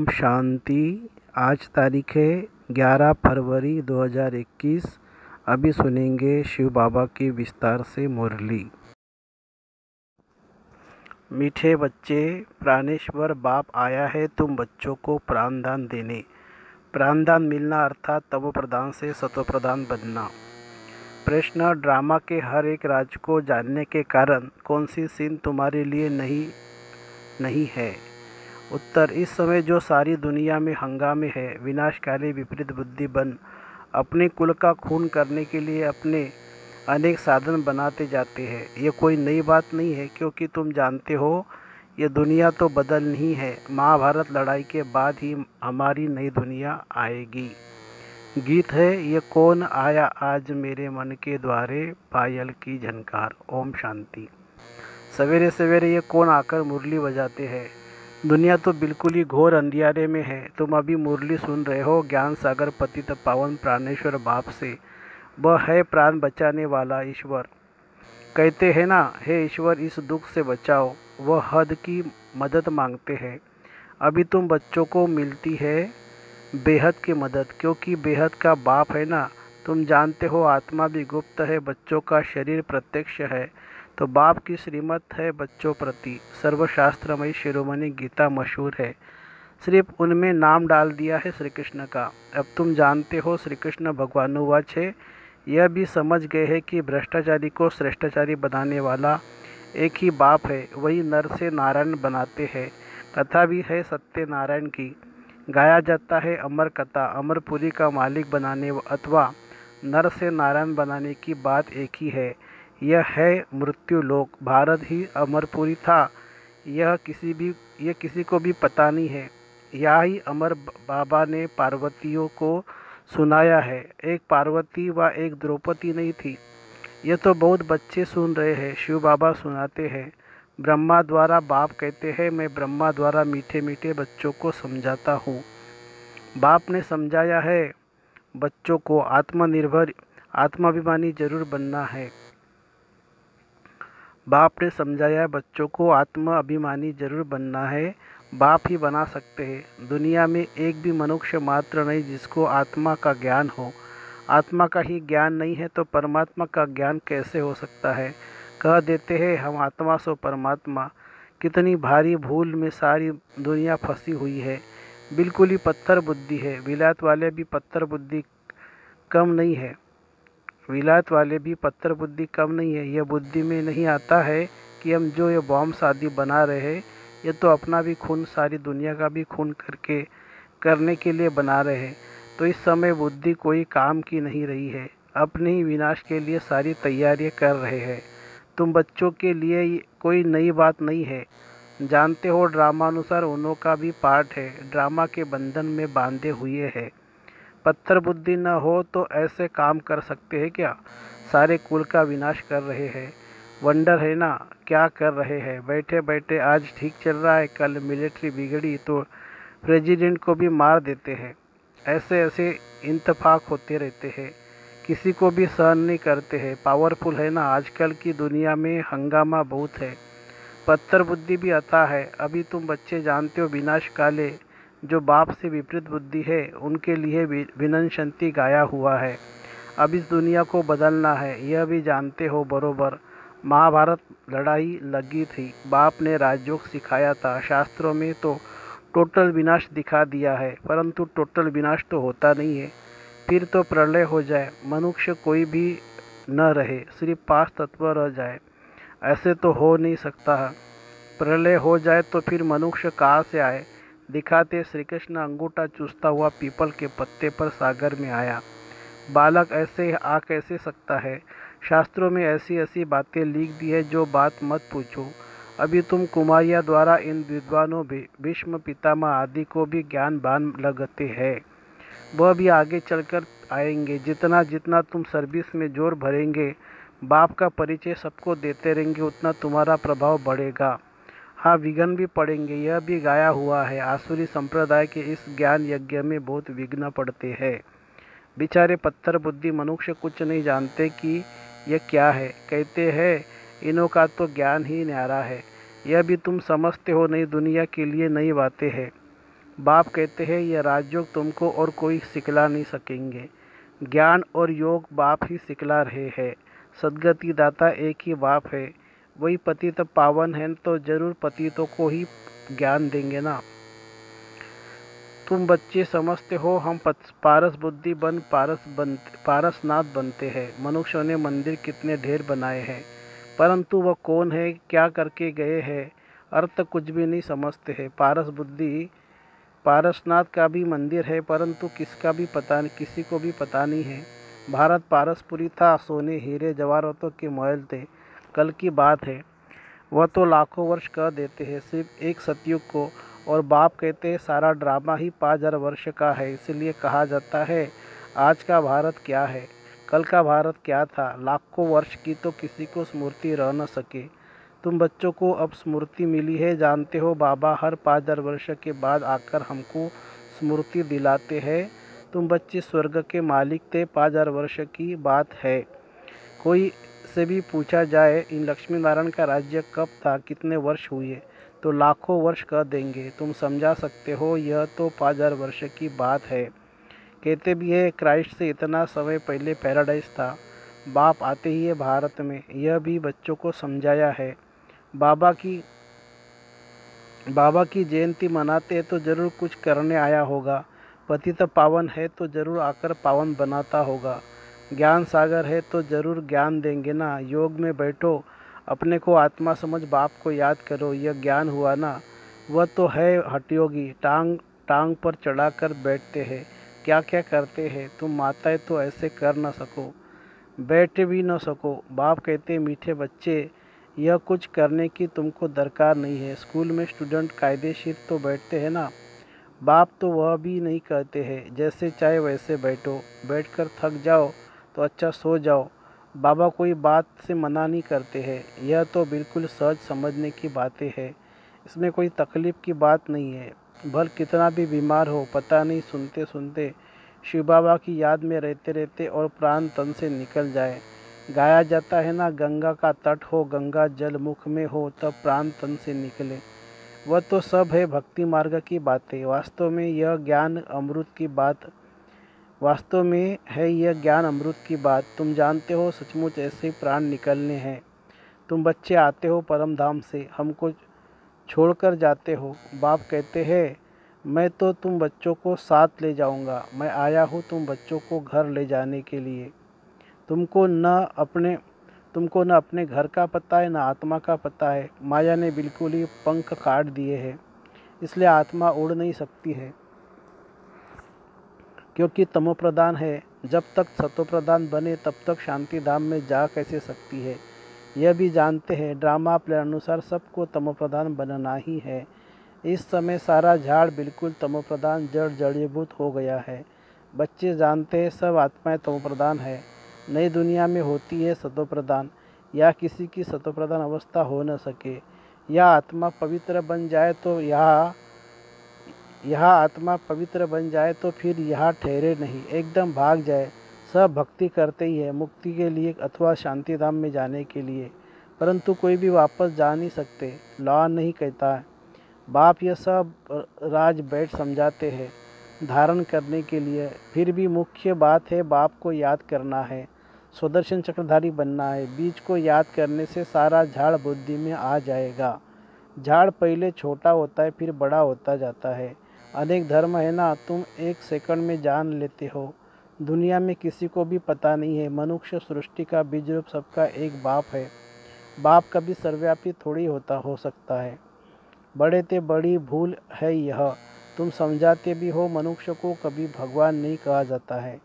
ओम शांति। आज तारीख है 11 फरवरी 2021। अभी सुनेंगे शिव बाबा की विस्तार से मुरली। मीठे बच्चे, प्राणेश्वर बाप आया है तुम बच्चों को प्राणदान देने। प्राणदान मिलना अर्थात तमो प्रधान से सतो प्रधान बनना। प्रश्न, ड्रामा के हर एक राज को जानने के कारण कौन सी सीन तुम्हारे लिए नहीं है? उत्तर, इस समय जो सारी दुनिया में हंगामे है, विनाशकारी विपरीत बुद्धि बन अपने कुल का खून करने के लिए अपने अनेक साधन बनाते जाते हैं। ये कोई नई बात नहीं है, क्योंकि तुम जानते हो ये दुनिया तो बदलनी है। महाभारत लड़ाई के बाद ही हमारी नई दुनिया आएगी। गीत है, ये कौन आया आज मेरे मन के द्वारे, पायल की झनकार। ओम शांति। सवेरे सवेरे ये कौन आकर मुरली बजाते हैं? दुनिया तो बिल्कुल ही घोर अंधियारे में है। तुम अभी मुरली सुन रहे हो ज्ञान सागर पतित पावन प्राणेश्वर बाप से। वह है प्राण बचाने वाला ईश्वर। कहते हैं ना, हे ईश्वर इस दुख से बचाओ। वह हद की मदद मांगते हैं। अभी तुम बच्चों को मिलती है बेहद की मदद, क्योंकि बेहद का बाप है ना। तुम जानते हो आत्मा भी गुप्त है, बच्चों का शरीर प्रत्यक्ष है। तो बाप की श्रीमत है बच्चों प्रति। सर्वशास्त्रमयी शिरोमणि गीता मशहूर है, सिर्फ उनमें नाम डाल दिया है श्री कृष्ण का। अब तुम जानते हो श्री कृष्ण भगवानुवाच है। यह भी समझ गए हैं कि भ्रष्टाचारी को श्रेष्ठाचारी बनाने वाला एक ही बाप है, वही नर से नारायण बनाते हैं। कथा भी है सत्यनारायण की, गाया जाता है अमर कथा। अमरपुरी का मालिक बनाने अथवा नर से नारायण बनाने की बात एक ही है। यह है मृत्यु लोक। भारत ही अमरपुरी था, यह किसी को भी पता नहीं है। यहाँ ही अमर बाबा ने पार्वतियों को सुनाया है। एक पार्वती व एक द्रौपदी नहीं थी। यह तो बहुत बच्चे सुन रहे हैं। शिव बाबा सुनाते हैं। ब्रह्मा द्वारा बाप कहते हैं, मैं ब्रह्मा द्वारा मीठे मीठे बच्चों को समझाता हूँ। बाप ने समझाया है बच्चों को आत्मनिर्भर आत्माभिमानी जरूर बनना है। बाप ने समझाया बच्चों को आत्माभिमानी जरूर बनना है। बाप ही बना सकते हैं। दुनिया में एक भी मनुष्य मात्र नहीं जिसको आत्मा का ज्ञान हो। आत्मा का ही ज्ञान नहीं है तो परमात्मा का ज्ञान कैसे हो सकता है? कह देते हैं हम आत्मा सो परमात्मा। कितनी भारी भूल में सारी दुनिया फंसी हुई है। बिल्कुल ही पत्थर बुद्धि है। विलायत वाले भी पत्थर बुद्धि कम नहीं है। विलायत वाले भी पत्थर बुद्धि कम नहीं है। यह बुद्धि में नहीं आता है कि हम जो ये बॉम्ब शादी बना रहे हैं, ये तो अपना भी खून, सारी दुनिया का भी खून करने के लिए बना रहे हैं। तो इस समय बुद्धि कोई काम की नहीं रही है। अपने ही विनाश के लिए सारी तैयारियां कर रहे हैं। तुम बच्चों के लिए कोई नई बात नहीं है। जानते हो ड्रामानुसार उन्हों का भी पार्ट है, ड्रामा के बंधन में बांधे हुए है। पत्थर बुद्धि न हो तो ऐसे काम कर सकते हैं क्या? सारे कुल का विनाश कर रहे हैं। वंडर है ना, क्या कर रहे हैं? बैठे बैठे आज ठीक चल रहा है, कल मिलिट्री बिगड़ी तो प्रेसिडेंट को भी मार देते हैं। ऐसे ऐसे इंतफाक होते रहते हैं, किसी को भी सहन नहीं करते हैं। पावरफुल है ना, आजकल की दुनिया में हंगामा बहुत है। पत्थर बुद्धि भी अता है। अभी तुम बच्चे जानते हो विनाश काले जो बाप से विपरीत बुद्धि है, उनके लिए विनशंति गाया हुआ है। अब इस दुनिया को बदलना है, यह भी जानते हो बरोबर। महाभारत लड़ाई लगी थी, बाप ने राजयोग सिखाया था। शास्त्रों में तो टोटल विनाश दिखा दिया है, परंतु टोटल विनाश तो होता नहीं है। फिर तो प्रलय हो जाए, मनुष्य कोई भी न रहे, सिर्फ 5 तत्व रह जाए। ऐसे तो हो नहीं सकता। प्रलय हो जाए तो फिर मनुष्य कहाँ से आए? दिखाते श्री कृष्ण अंगूठा चूसता हुआ पीपल के पत्ते पर सागर में आया। बालक ऐसे आ कैसे सकता है? शास्त्रों में ऐसी ऐसी बातें लिख दी है जो बात मत पूछो। अभी तुम कुमारिया द्वारा इन विद्वानों भीष्म पितामह आदि को भी ज्ञान बान लगते हैं। वह भी आगे चलकर आएंगे। जितना जितना तुम सर्विस में जोर भरेंगे, बाप का परिचय सबको देते रहेंगे, उतना तुम्हारा प्रभाव बढ़ेगा। हाँ, विघ्न भी पड़ेंगे, यह भी गाया हुआ है। आसुरी संप्रदाय के इस ज्ञान यज्ञ में बहुत विघ्न पड़ते हैं। बेचारे पत्थर बुद्धि मनुष्य कुछ नहीं जानते कि यह क्या है। कहते हैं इन्हों का तो ज्ञान ही न्यारा है। यह भी तुम समझते हो, नई दुनिया के लिए नई बातें हैं। बाप कहते हैं यह राजयोग तुमको और कोई सिखला नहीं सकेंगे। ज्ञान और योग बाप ही सिखला रहे हैं। सद्गति दाता एक ही बाप है। वही पतित पावन है तो जरूर पतितों को ही ज्ञान देंगे ना। तुम बच्चे समझते हो हम पारस बुद्धि बन पारसनाथ बनते हैं। मनुष्यों ने मंदिर कितने ढेर बनाए हैं, परंतु वह कौन है, क्या करके गए हैं, अर्थ कुछ भी नहीं समझते हैं। पारस बुद्धि पारसनाथ का भी मंदिर है, परंतु किसी को भी पता नहीं है। भारत पारसपुरी था, सोने हीरे जवाहरातों के महल थे। कल की बात है, वह तो लाखों वर्ष कह देते हैं सिर्फ एक सतयुग को, और बाप कहते हैं सारा ड्रामा ही 5000 वर्ष का है। इसलिए कहा जाता है आज का भारत क्या है, कल का भारत क्या था। लाखों वर्ष की तो किसी को स्मृति रह न सके। तुम बच्चों को अब स्मृति मिली है, जानते हो बाबा हर 5000 वर्ष के बाद आकर हमको स्मृति दिलाते हैं। तुम बच्चे स्वर्ग के मालिक थे, 5000 वर्ष की बात है। कोई से भी पूछा जाए इन लक्ष्मी नारायण का राज्य कब था, कितने वर्ष हुए, तो लाखों वर्ष कह देंगे। तुम समझा सकते हो यह तो 5000 वर्ष की बात है। कहते भी है क्राइस्ट से इतना समय पहले पैराडाइज था। बाप आते ही है भारत में, यह भी बच्चों को समझाया है। बाबा की जयंती मनाते हैं तो ज़रूर कुछ करने आया होगा। पतित पावन है तो ज़रूर आकर पावन बनाता होगा। ज्ञान सागर है तो ज़रूर ज्ञान देंगे ना। योग में बैठो, अपने को आत्मा समझ बाप को याद करो, यह ज्ञान हुआ ना। वह तो है हठयोगी, टांग पर चढ़ाकर बैठते हैं, क्या क्या करते हैं। तुम माताएं तो ऐसे कर न सको, बैठ भी न सको। बाप कहते मीठे बच्चे यह कुछ करने की तुमको दरकार नहीं है। स्कूल में स्टूडेंट कायदेशीर तो बैठते हैं ना। बाप तो वह भी नहीं कहते हैं, जैसे चाहे वैसे बैठो, बैठकर थक जाओ तो अच्छा सो जाओ। बाबा कोई बात से मना नहीं करते हैं, यह तो बिल्कुल सहज समझने की बातें हैं। इसमें कोई तकलीफ़ की बात नहीं है। भल कितना भी बीमार हो, पता नहीं सुनते सुनते शिव बाबा की याद में रहते रहते और प्राण तन से निकल जाए। गाया जाता है ना, गंगा का तट हो, गंगा जल मुख में हो, तब प्राण तन से निकले। वह तो सब है भक्ति मार्ग की बातें। वास्तव में है यह ज्ञान अमृत की बात। तुम जानते हो सचमुच ऐसे ही प्राण निकलने हैं। तुम बच्चे आते हो परम धाम से, हमको छोड़कर जाते हो। बाप कहते हैं मैं तो तुम बच्चों को साथ ले जाऊंगा। मैं आया हूँ तुम बच्चों को घर ले जाने के लिए। तुमको न अपने घर का पता है, न आत्मा का पता है। माया ने बिल्कुल ही पंख काट दिए हैं, इसलिए आत्मा उड़ नहीं सकती है, क्योंकि तमोप्रधान है। जब तक सतोप्रधान बने तब तक शांति धाम में जा कैसे सकती है। यह भी जानते हैं ड्रामा प्ले अनुसार सबको तमोप्रधान बनना ही है। इस समय सारा झाड़ बिल्कुल तमोप्रधान जड़ीभूत हो गया है। बच्चे जानते हैं सब आत्माएं तमोप्रधान है। नई दुनिया में होती है सतोप्रधान, या किसी की सतोप्रधान अवस्था हो न सके। यह आत्मा पवित्र बन जाए तो फिर यहाँ ठहरे नहीं, एकदम भाग जाए। सब भक्ति करते ही है, मुक्ति के लिए अथवा शांति धाम में जाने के लिए, परंतु कोई भी वापस जा नहीं सकते। लॉ नहीं कहता है। बाप यह सब राज बैठ समझाते हैं धारण करने के लिए। फिर भी मुख्य बात है बाप को याद करना है, सुदर्शन चक्रधारी बनना है। बीज को याद करने से सारा झाड़ बुद्धि में आ जाएगा। झाड़ पहले छोटा होता है फिर बड़ा होता जाता है। अनेक धर्म है ना, तुम एक सेकंड में जान लेते हो। दुनिया में किसी को भी पता नहीं है। मनुष्य सृष्टि का बीज रूप सबका एक बाप है। बाप कभी सर्वव्यापी थोड़ी हो सकता है। बड़े ते बड़ी भूल है यह। तुम समझाते भी हो, मनुष्य को कभी भगवान नहीं कहा जाता है।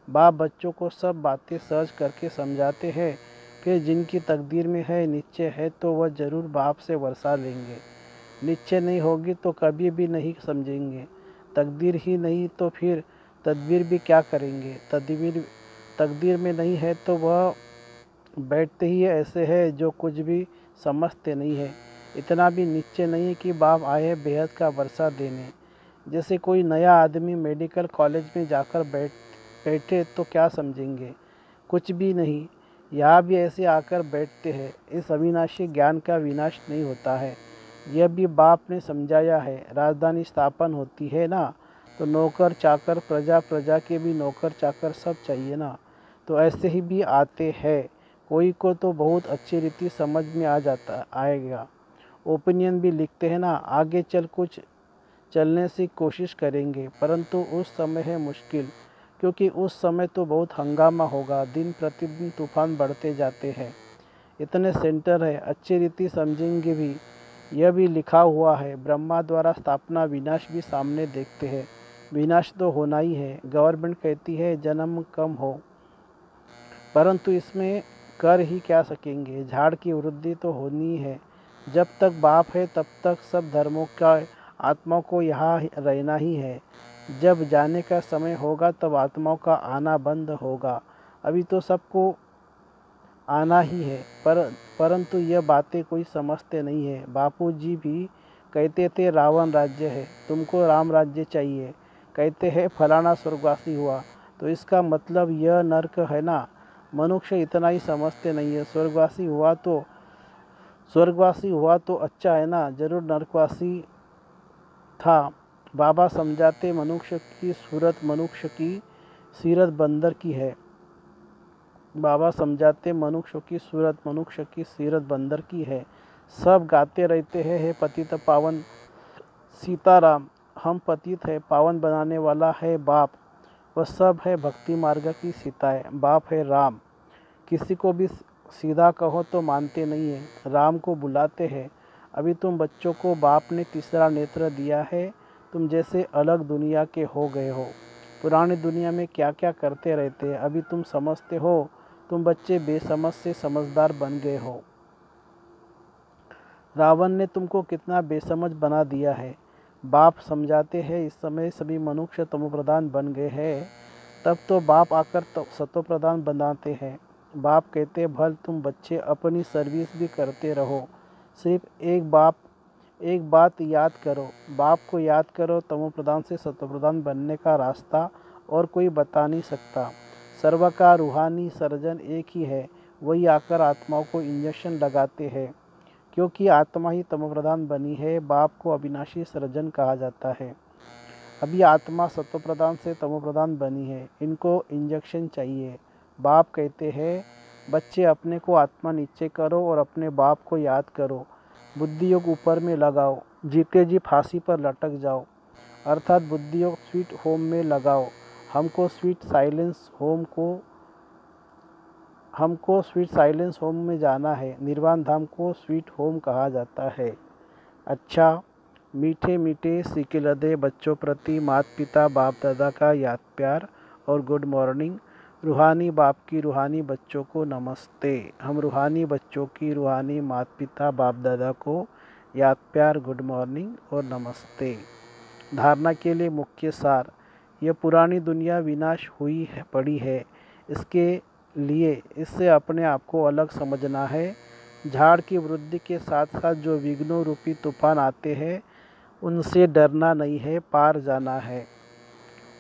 बाप बच्चों को सब बातें सहज करके समझाते हैं। फिर जिनकी तकदीर में है निश्चय है तो वह जरूर बाप से वर्षा लेंगे। निश्चय नहीं होगी तो कभी भी नहीं समझेंगे। तकदीर ही नहीं तो फिर तदबीर भी क्या करेंगे। तकदीर में नहीं है तो वह बैठते ही ऐसे है जो कुछ भी समझते नहीं है। इतना भी निश्चय नहीं कि बाप आए बेहद का वर्षा देने। जैसे कोई नया आदमी मेडिकल कॉलेज में जाकर बैठे तो क्या समझेंगे, कुछ भी नहीं। यहाँ भी ऐसे आकर बैठते हैं। इस अविनाशी ज्ञान का विनाश नहीं होता है। यह भी बाप ने समझाया है। राजधानी स्थापन होती है ना, तो नौकर चाकर, प्रजा, प्रजा के भी नौकर चाकर सब चाहिए ना। तो ऐसे ही भी आते हैं। कोई को तो बहुत अच्छी रीति समझ में आ जाता आएगा। ओपिनियन भी लिखते हैं ना, आगे चल कुछ चलने की कोशिश करेंगे, परंतु उस समय है मुश्किल, क्योंकि उस समय तो बहुत हंगामा होगा। दिन प्रतिदिन तूफान बढ़ते जाते हैं। इतने सेंटर है, अच्छी रीति समझेंगे भी। यह भी लिखा हुआ है, ब्रह्मा द्वारा स्थापना विनाश भी सामने देखते हैं। विनाश तो होना ही है। गवर्नमेंट कहती है जन्म कम हो, परंतु इसमें कर ही क्या सकेंगे। झाड़ की वृद्धि तो होनी है। जब तक बाप है तब तक सब धर्मों का आत्मा को यहाँ रहना ही है। जब जाने का समय होगा तब आत्माओं का आना बंद होगा। अभी तो सबको आना ही है, परंतु यह बातें कोई समझते नहीं है। बापूजी भी कहते थे रावण राज्य है, तुमको राम राज्य चाहिए। कहते हैं फलाना स्वर्गवासी हुआ, तो इसका मतलब यह नर्क है ना। मनुष्य इतना ही समझते नहीं है। स्वर्गवासी हुआ तो अच्छा है ना, जरूर नरकवासी था। बाबा समझाते मनुष्य की सूरत मनुष्य की सीरत बंदर की है। बाबा समझाते मनुष्य की सूरत मनुष्य की सीरत बंदर की है। सब गाते रहते हैं, हे पतित पावन सीताराम। हम पतित है, पावन बनाने वाला है बाप। वह सब है भक्ति मार्ग की सीताएं। बाप है राम। किसी को भी सीधा कहो तो मानते नहीं है। राम को बुलाते हैं। अभी तुम बच्चों को बाप ने तीसरा नेत्र दिया है। तुम जैसे अलग दुनिया के हो गए हो। पुरानी दुनिया में क्या क्या करते रहते हैं, अभी तुम समझते हो। तुम बच्चे बेसमझ से समझदार बन गए हो। रावण ने तुमको कितना बेसमझ बना दिया है। बाप समझाते हैं इस समय सभी मनुष्य तमोप्रधान बन गए हैं। तब तो बाप आकर सतोप्रधान बनाते हैं। बाप कहते भल तुम बच्चे अपनी सर्विस भी करते रहो। सिर्फ एक बात याद करो, बाप को याद करो। तमोप्रधान से सतोप्रधान बनने का रास्ता और कोई बता नहीं सकता। सर्व का रूहानी सर्जन एक ही है, वही आकर आत्माओं को इंजेक्शन लगाते हैं, क्योंकि आत्मा ही तमोप्रधान बनी है। बाप को अविनाशी सर्जन कहा जाता है। अभी आत्मा सत्वप्रधान से तमोप्रधान बनी है, इनको इंजेक्शन चाहिए। बाप कहते हैं बच्चे अपने को आत्मा नीचे करो और अपने बाप को याद करो। बुद्धि योग ऊपर में लगाओ, जीते जी फांसी पर लटक जाओ। अर्थात बुद्धि योग स्वीट होम में लगाओ। हमको स्वीट साइलेंस होम में जाना है। निर्वाण धाम को स्वीट होम कहा जाता है। अच्छा, मीठे मीठे सिकिलदे बच्चों प्रति माता पिता बाप दादा का याद प्यार और गुड मॉर्निंग। रूहानी बाप की रूहानी बच्चों को नमस्ते। हम रूहानी बच्चों की रूहानी माता पिता बाप दादा को याद प्यार, गुड मॉर्निंग और नमस्ते। धारणा के लिए मुख्य सार। यह पुरानी दुनिया विनाश हुई है पड़ी है, इससे अपने आप को अलग समझना है। झाड़ की वृद्धि के साथ साथ जो विघ्नों रूपी तूफान आते हैं उनसे डरना नहीं है, पार जाना है।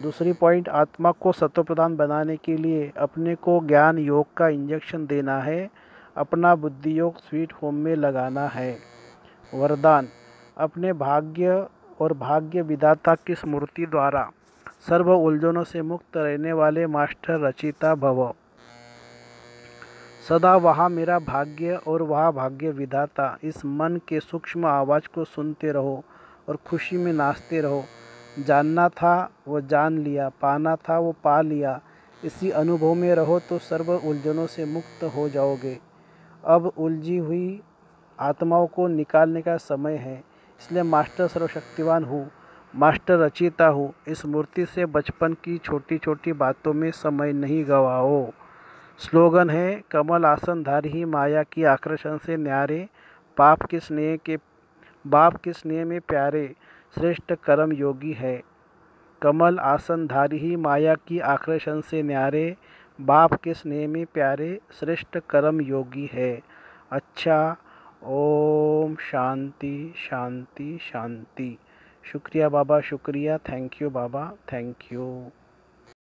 दूसरी पॉइंट, आत्मा को सत्वप्रधान बनाने के लिए अपने को ज्ञान योग का इंजेक्शन देना है। अपना बुद्धि योग स्वीट होम में लगाना है। वरदान, अपने भाग्य और भाग्य विधाता की स्मृति द्वारा सर्व उलझनों से मुक्त रहने वाले मास्टर रचिता भव। सदा वहाँ मेरा भाग्य और वहाँ भाग्य विधाता, इस मन के सूक्ष्म आवाज़ को सुनते रहो और खुशी में नाचते रहो। जानना था वो जान लिया, पाना था वो पा लिया। इसी अनुभव में रहो तो सर्व उलझनों से मुक्त हो जाओगे। अब उलझी हुई आत्माओं को निकालने का समय है। इसलिए मास्टर सर्वशक्तिवान हूँ, मास्टर रचिता हूँ। इस मूर्ति से बचपन की छोटी छोटी बातों में समय नहीं गवाओ। स्लोगन है, कमल आसन धारी ही माया की आकर्षण से न्यारे, बाप के स्नेह में प्यारे, श्रेष्ठ कर्म योगी है। कमल आसन धारी ही माया की आकर्षण से न्यारे, बाप के स्नेह में प्यारे, श्रेष्ठ कर्म योगी है। अच्छा, ओम शांति शांति शांति। शुक्रिया बाबा, शुक्रिया। Thank you Baba, thank you.